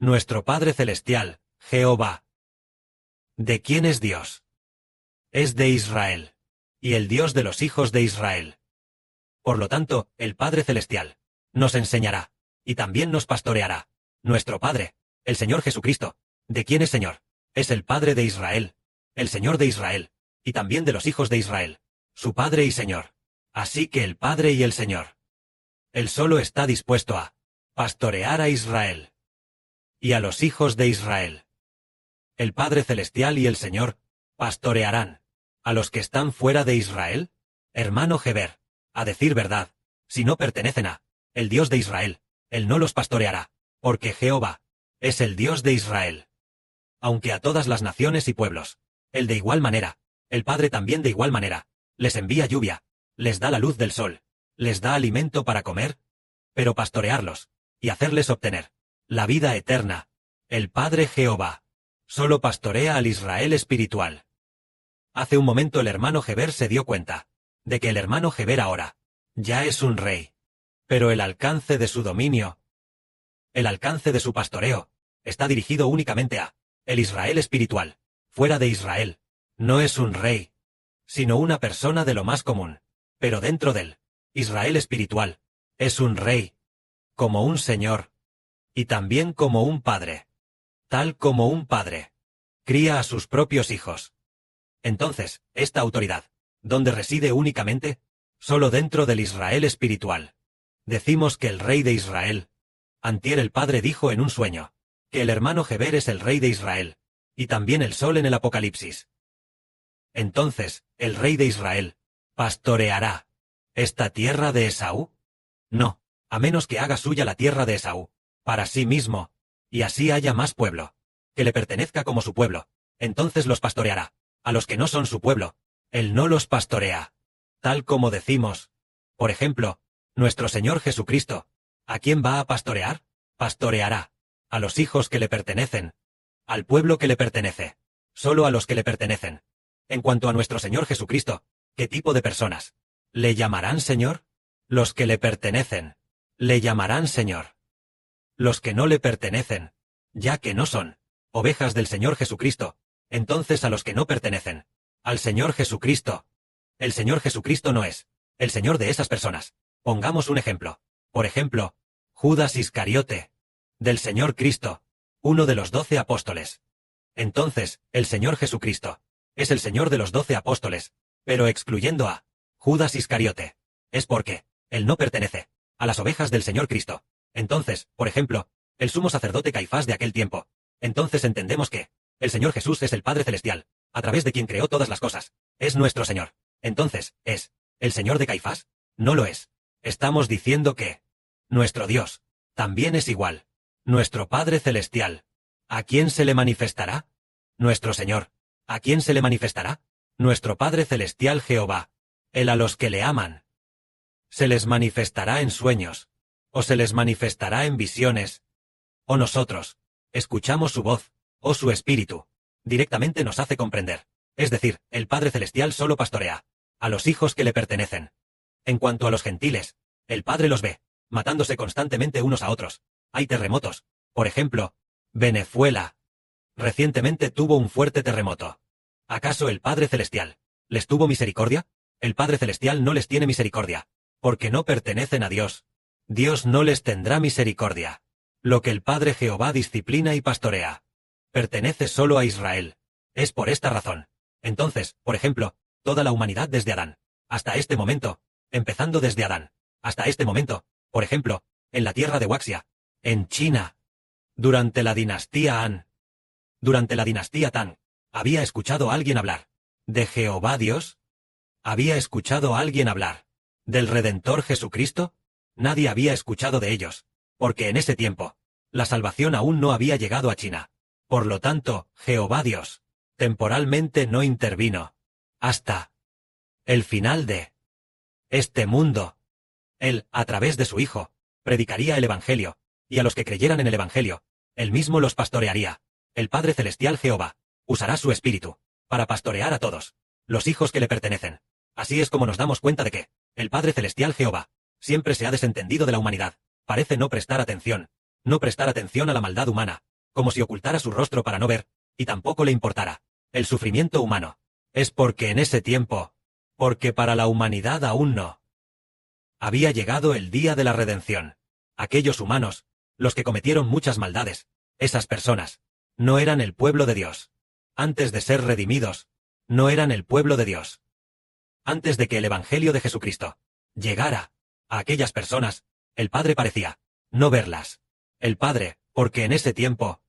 Nuestro Padre Celestial, Jehová. ¿De quién es Dios? Es de Israel, y el Dios de los hijos de Israel. Por lo tanto, el Padre Celestial nos enseñará, y también nos pastoreará. Nuestro Padre, el Señor Jesucristo. ¿De quién es Señor? Es el Padre de Israel, el Señor de Israel, y también de los hijos de Israel, su Padre y Señor. Así que el Padre y el Señor. Él solo está dispuesto a pastorear a Israel y a los hijos de Israel. El Padre Celestial y el Señor pastorearán a los que están fuera de Israel. Hermano Heber, a decir verdad, si no pertenecen a el Dios de Israel, Él no los pastoreará, porque Jehová es el Dios de Israel. Aunque a todas las naciones y pueblos, Él de igual manera, el Padre también de igual manera, les envía lluvia, les da la luz del sol, les da alimento para comer, pero pastorearlos, y hacerles obtener la vida eterna, el Padre Jehová, solo pastorea al Israel espiritual. Hace un momento el hermano Heber se dio cuenta de que el hermano Heber ahora ya es un rey, pero el alcance de su dominio, el alcance de su pastoreo, está dirigido únicamente a el Israel espiritual. Fuera de Israel, no es un rey, sino una persona de lo más común, pero dentro del Israel espiritual, es un rey, como un señor, y también como un padre. Tal como un padre cría a sus propios hijos. Entonces, esta autoridad, ¿dónde reside únicamente? Solo dentro del Israel espiritual. Decimos que el rey de Israel. Antier el Padre dijo en un sueño, que el hermano Heber es el rey de Israel, y también el sol en el Apocalipsis. Entonces, el rey de Israel pastoreará esta tierra de Esaú. No, a menos que haga suya la tierra de Esaú, para sí mismo, y así haya más pueblo, que le pertenezca como su pueblo, entonces los pastoreará. A los que no son su pueblo, Él no los pastorea. Tal como decimos, por ejemplo, nuestro Señor Jesucristo, ¿a quién va a pastorear? Pastoreará a los hijos que le pertenecen, al pueblo que le pertenece, solo a los que le pertenecen. En cuanto a nuestro Señor Jesucristo, ¿qué tipo de personas le llamarán Señor? Los que le pertenecen, le llamarán Señor. Los que no le pertenecen, ya que no son ovejas del Señor Jesucristo, entonces a los que no pertenecen al Señor Jesucristo, el Señor Jesucristo no es el Señor de esas personas. Pongamos un ejemplo. Por ejemplo, Judas Iscariote, del Señor Cristo, uno de los 12 apóstoles. Entonces, el Señor Jesucristo es el Señor de los 12 apóstoles, pero excluyendo a Judas Iscariote. Es porque Él no pertenece a las ovejas del Señor Cristo. Entonces, por ejemplo, el sumo sacerdote Caifás de aquel tiempo. Entonces entendemos que el Señor Jesús es el Padre Celestial, a través de quien creó todas las cosas. Es nuestro Señor. Entonces, ¿es el Señor de Caifás? No lo es. Estamos diciendo que nuestro Dios también es igual. Nuestro Padre Celestial. ¿A quién se le manifestará? Nuestro Señor. ¿A quién se le manifestará? Nuestro Padre Celestial Jehová. Él a los que le aman. Se les manifestará en sueños, o se les manifestará en visiones, o nosotros escuchamos su voz, o su espíritu. Directamente nos hace comprender. Es decir, el Padre Celestial solo pastorea a los hijos que le pertenecen. En cuanto a los gentiles, el Padre los ve, matándose constantemente unos a otros. Hay terremotos. Por ejemplo, Venezuela recientemente tuvo un fuerte terremoto. ¿Acaso el Padre Celestial les tuvo misericordia? El Padre Celestial no les tiene misericordia, porque no pertenecen a Dios. Dios no les tendrá misericordia. Lo que el Padre Jehová disciplina y pastorea pertenece solo a Israel. Es por esta razón. Entonces, por ejemplo, toda la humanidad desde Adán hasta este momento, empezando desde Adán hasta este momento, por ejemplo, en la tierra de Huaxia, en China, durante la dinastía Han, durante la dinastía Tang, ¿había escuchado a alguien hablar de Jehová Dios? ¿Había escuchado a alguien hablar del Redentor Jesucristo? Nadie había escuchado de ellos, porque en ese tiempo, la salvación aún no había llegado a China. Por lo tanto, Jehová Dios temporalmente no intervino hasta el final de este mundo. Él, a través de su Hijo, predicaría el Evangelio, y a los que creyeran en el Evangelio, Él mismo los pastorearía. El Padre Celestial Jehová usará su Espíritu para pastorear a todos los hijos que le pertenecen. Así es como nos damos cuenta de que el Padre Celestial Jehová siempre se ha desentendido de la humanidad. Parece no prestar atención a la maldad humana, como si ocultara su rostro para no ver, y tampoco le importara el sufrimiento humano. Es porque en ese tiempo, porque para la humanidad aún no había llegado el día de la redención. Aquellos humanos, los que cometieron muchas maldades, esas personas, no eran el pueblo de Dios. Antes de ser redimidos, no eran el pueblo de Dios. Antes de que el Evangelio de Jesucristo llegara a aquellas personas, el Padre parecía no verlas. El Padre, porque en ese tiempo,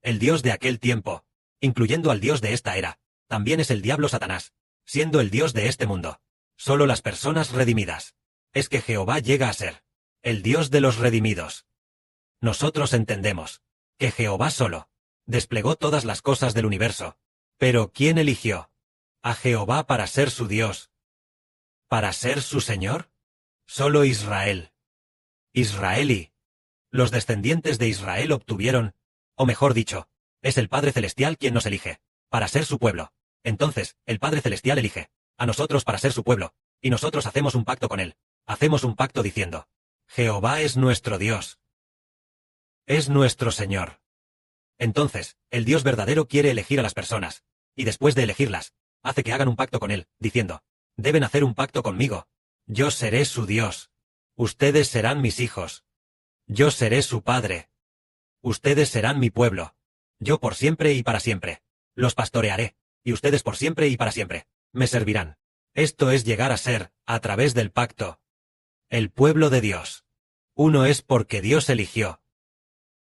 el Dios de aquel tiempo, incluyendo al Dios de esta era, también es el diablo Satanás, siendo el Dios de este mundo. Solo las personas redimidas. Es que Jehová llega a ser el Dios de los redimidos. Nosotros entendemos que Jehová solo desplegó todas las cosas del universo. Pero ¿quién eligió a Jehová para ser su Dios? ¿Para ser su Señor? Solo Israel. Israel y los descendientes de Israel obtuvieron, o mejor dicho, es el Padre Celestial quien nos elige, para ser su pueblo. Entonces, el Padre Celestial elige a nosotros para ser su pueblo, y nosotros hacemos un pacto con él. Hacemos un pacto diciendo, Jehová es nuestro Dios. Es nuestro Señor. Entonces, el Dios verdadero quiere elegir a las personas, y después de elegirlas, hace que hagan un pacto con él, diciendo, deben hacer un pacto conmigo. Yo seré su Dios. Ustedes serán mis hijos. Yo seré su Padre. Ustedes serán mi pueblo. Yo por siempre y para siempre. Los pastorearé, y ustedes por siempre y para siempre me servirán. Esto es llegar a ser, a través del pacto, el pueblo de Dios. Uno es porque Dios eligió.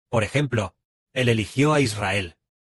Por ejemplo, Él eligió a Israel.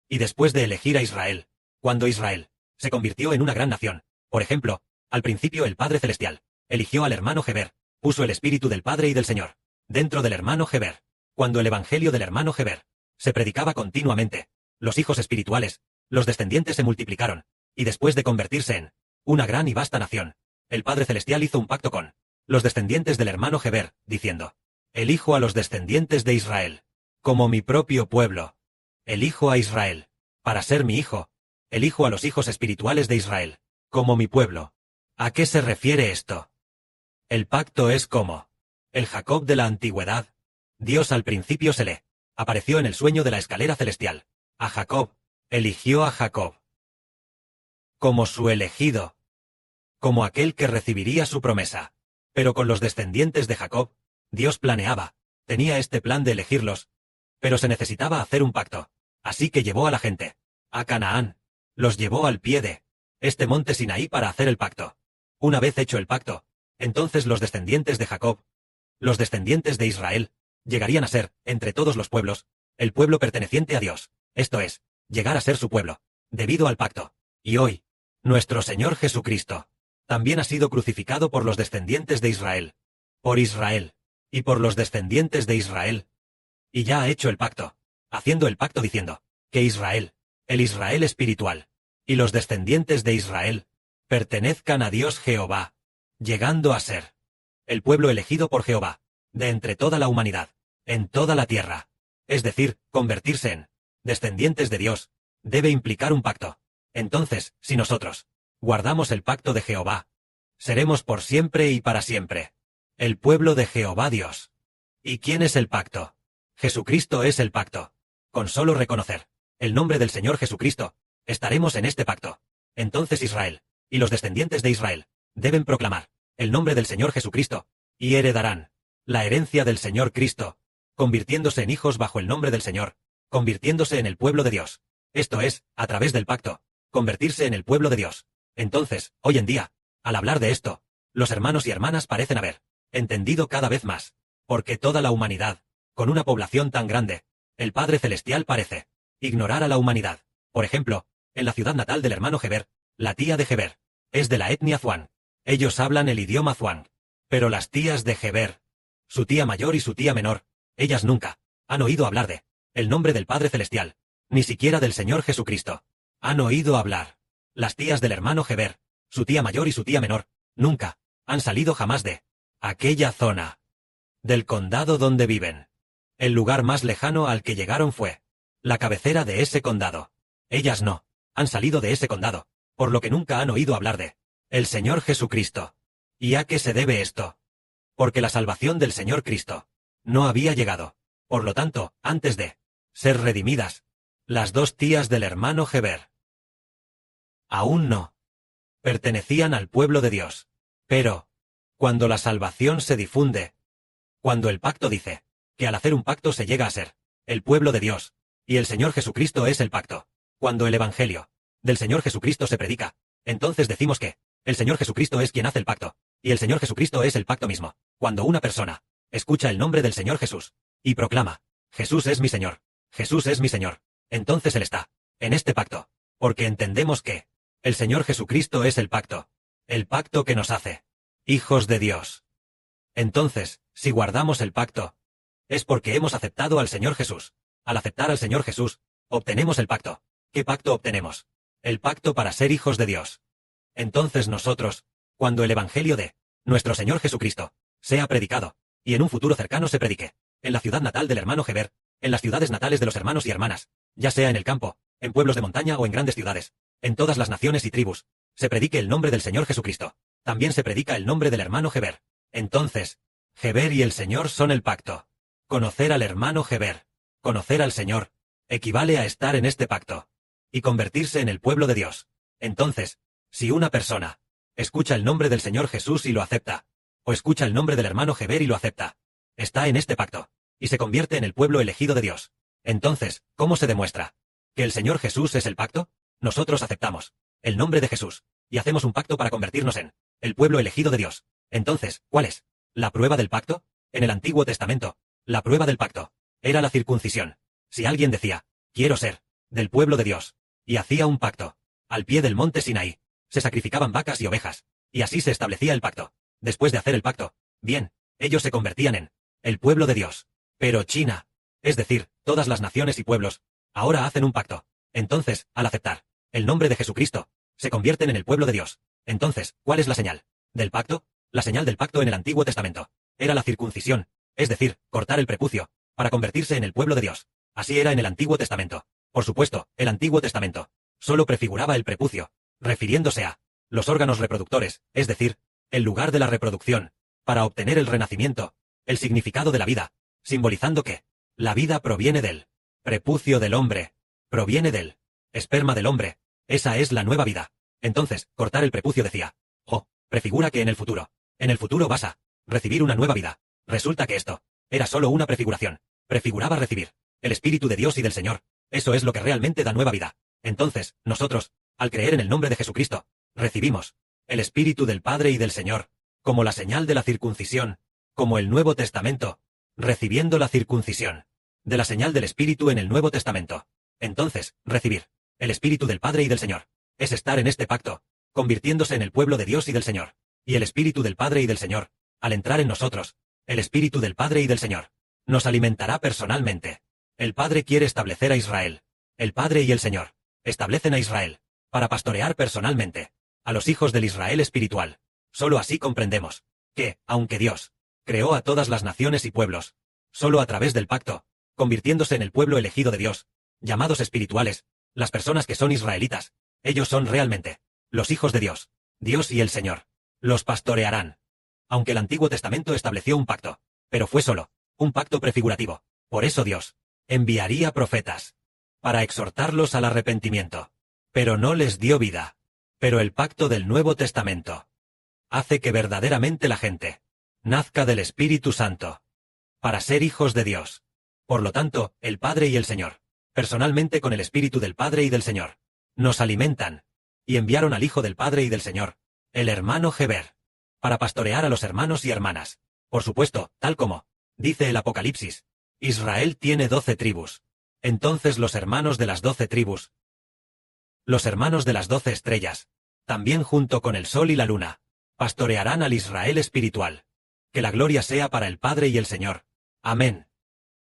Y después de elegir a Israel, cuando Israel se convirtió en una gran nación, por ejemplo, al principio el Padre Celestial eligió al hermano Heber, puso el Espíritu del Padre y del Señor dentro del hermano Heber. Cuando el Evangelio del hermano Heber se predicaba continuamente, los hijos espirituales, los descendientes se multiplicaron, y después de convertirse en una gran y vasta nación, el Padre Celestial hizo un pacto con los descendientes del hermano Heber, diciendo, elijo a los descendientes de Israel, como mi propio pueblo. Elijo a Israel, para ser mi hijo. Elijo a los hijos espirituales de Israel, como mi pueblo. ¿A qué se refiere esto? El pacto es como el Jacob de la antigüedad. Dios al principio se le apareció en el sueño de la escalera celestial. A Jacob, eligió a Jacob como su elegido, como aquel que recibiría su promesa. Pero con los descendientes de Jacob, Dios planeaba, tenía este plan de elegirlos, pero se necesitaba hacer un pacto. Así que llevó a la gente a Canaán, los llevó al pie de este monte Sinaí para hacer el pacto. Una vez hecho el pacto, entonces los descendientes de Jacob, los descendientes de Israel, llegarían a ser, entre todos los pueblos, el pueblo perteneciente a Dios, esto es, llegar a ser su pueblo, debido al pacto. Y hoy, nuestro Señor Jesucristo también ha sido crucificado por los descendientes de Israel, por Israel, y por los descendientes de Israel, y ya ha hecho el pacto, haciendo el pacto diciendo, que Israel, el Israel espiritual, y los descendientes de Israel, pertenezcan a Dios Jehová, llegando a ser el pueblo elegido por Jehová, de entre toda la humanidad, en toda la tierra. Es decir, convertirse en descendientes de Dios, debe implicar un pacto. Entonces, si nosotros guardamos el pacto de Jehová, seremos por siempre y para siempre el pueblo de Jehová Dios. ¿Y quién es el pacto? Jesucristo es el pacto. Con solo reconocer el nombre del Señor Jesucristo, estaremos en este pacto. Entonces Israel, y los descendientes de Israel, deben proclamar el nombre del Señor Jesucristo, y heredarán la herencia del Señor Cristo, convirtiéndose en hijos bajo el nombre del Señor, convirtiéndose en el pueblo de Dios. Esto es, a través del pacto, convertirse en el pueblo de Dios. Entonces, hoy en día, al hablar de esto, los hermanos y hermanas parecen haber entendido cada vez más, porque toda la humanidad, con una población tan grande, el Padre Celestial parece ignorar a la humanidad. Por ejemplo, en la ciudad natal del hermano Heber, la tía de Heber es de la etnia Zhuang. Ellos hablan el idioma Zhuang. Pero las tías de Heber, su tía mayor y su tía menor, ellas nunca han oído hablar de el nombre del Padre Celestial, ni siquiera del Señor Jesucristo. Han oído hablar. Las tías del hermano Heber, su tía mayor y su tía menor, nunca han salido jamás de aquella zona del condado donde viven. El lugar más lejano al que llegaron fue la cabecera de ese condado. Ellas no han salido de ese condado, por lo que nunca han oído hablar de el Señor Jesucristo. ¿Y a qué se debe esto? Porque la salvación del Señor Cristo no había llegado. Por lo tanto, antes de ser redimidas, las 2 tías del hermano Heber. Aún no. Pertenecían al pueblo de Dios. Pero, cuando la salvación se difunde, cuando el pacto dice, que al hacer un pacto se llega a ser el pueblo de Dios, y el Señor Jesucristo es el pacto, cuando el Evangelio del Señor Jesucristo se predica, entonces decimos que el Señor Jesucristo es quien hace el pacto, y el Señor Jesucristo es el pacto mismo. Cuando una persona escucha el nombre del Señor Jesús, y proclama, Jesús es mi Señor, Jesús es mi Señor, entonces Él está en este pacto, porque entendemos que el Señor Jesucristo es el pacto que nos hace hijos de Dios. Entonces, si guardamos el pacto, es porque hemos aceptado al Señor Jesús. Al aceptar al Señor Jesús, obtenemos el pacto. ¿Qué pacto obtenemos? El pacto para ser hijos de Dios. Entonces nosotros, cuando el Evangelio de nuestro Señor Jesucristo sea predicado, y en un futuro cercano se predique, en la ciudad natal del hermano Heber, en las ciudades natales de los hermanos y hermanas, ya sea en el campo, en pueblos de montaña o en grandes ciudades, en todas las naciones y tribus, se predique el nombre del Señor Jesucristo. También se predica el nombre del hermano Heber. Entonces, Heber y el Señor son el pacto. Conocer al hermano Heber, conocer al Señor, equivale a estar en este pacto, y convertirse en el pueblo de Dios. Entonces, si una persona escucha el nombre del Señor Jesús y lo acepta, o escucha el nombre del hermano Heber y lo acepta, está en este pacto, y se convierte en el pueblo elegido de Dios. Entonces, ¿cómo se demuestra que el Señor Jesús es el pacto? Nosotros aceptamos el nombre de Jesús, y hacemos un pacto para convertirnos en el pueblo elegido de Dios. Entonces, ¿cuál es la prueba del pacto? En el Antiguo Testamento, la prueba del pacto era la circuncisión. Si alguien decía, quiero ser del pueblo de Dios, y hacía un pacto al pie del monte Sinaí, se sacrificaban vacas y ovejas, y así se establecía el pacto. Después de hacer el pacto, bien, ellos se convertían en el pueblo de Dios. Pero China, es decir, todas las naciones y pueblos, ahora hacen un pacto. Entonces, al aceptar el nombre de Jesucristo, se convierten en el pueblo de Dios. Entonces, ¿cuál es la señal del pacto? La señal del pacto en el Antiguo Testamento era la circuncisión, es decir, cortar el prepucio, para convertirse en el pueblo de Dios. Así era en el Antiguo Testamento. Por supuesto, el Antiguo Testamento solo prefiguraba el prepucio, refiriéndose a los órganos reproductores, es decir, el lugar de la reproducción, para obtener el renacimiento, el significado de la vida, simbolizando que la vida proviene del prepucio del hombre, proviene del esperma del hombre. Esa es la nueva vida. Entonces, cortar el prepucio decía, prefigura que en el futuro vas a recibir una nueva vida. Resulta que esto era solo una prefiguración. Prefiguraba recibir el Espíritu de Dios y del Señor. Eso es lo que realmente da nueva vida. Entonces, nosotros, al creer en el nombre de Jesucristo, recibimos el Espíritu del Padre y del Señor, como la señal de la circuncisión, como el Nuevo Testamento, recibiendo la circuncisión de la señal del Espíritu en el Nuevo Testamento. Entonces, recibir el Espíritu del Padre y del Señor es estar en este pacto, convirtiéndose en el pueblo de Dios y del Señor. Y el Espíritu del Padre y del Señor, al entrar en nosotros, el Espíritu del Padre y del Señor, nos alimentará personalmente. El Padre quiere establecer a Israel. El Padre y el Señor establecen a Israel, para pastorear personalmente a los hijos del Israel espiritual. Solo así comprendemos que, aunque Dios creó a todas las naciones y pueblos, solo a través del pacto, convirtiéndose en el pueblo elegido de Dios, llamados espirituales, las personas que son israelitas, ellos son realmente los hijos de Dios. Dios y el Señor los pastorearán. Aunque el Antiguo Testamento estableció un pacto, pero fue solo un pacto prefigurativo. Por eso Dios enviaría profetas para exhortarlos al arrepentimiento, pero no les dio vida. Pero el pacto del Nuevo Testamento hace que verdaderamente la gente nazca del Espíritu Santo para ser hijos de Dios. Por lo tanto, el Padre y el Señor, personalmente con el Espíritu del Padre y del Señor, nos alimentan, y enviaron al Hijo del Padre y del Señor, el hermano Heber, para pastorear a los hermanos y hermanas. Por supuesto, tal como dice el Apocalipsis, Israel tiene 12 tribus. Entonces los hermanos de las 12 tribus, los hermanos de las 12 estrellas, también junto con el sol y la luna, pastorearán al Israel espiritual. Que la gloria sea para el Padre y el Señor. Amén.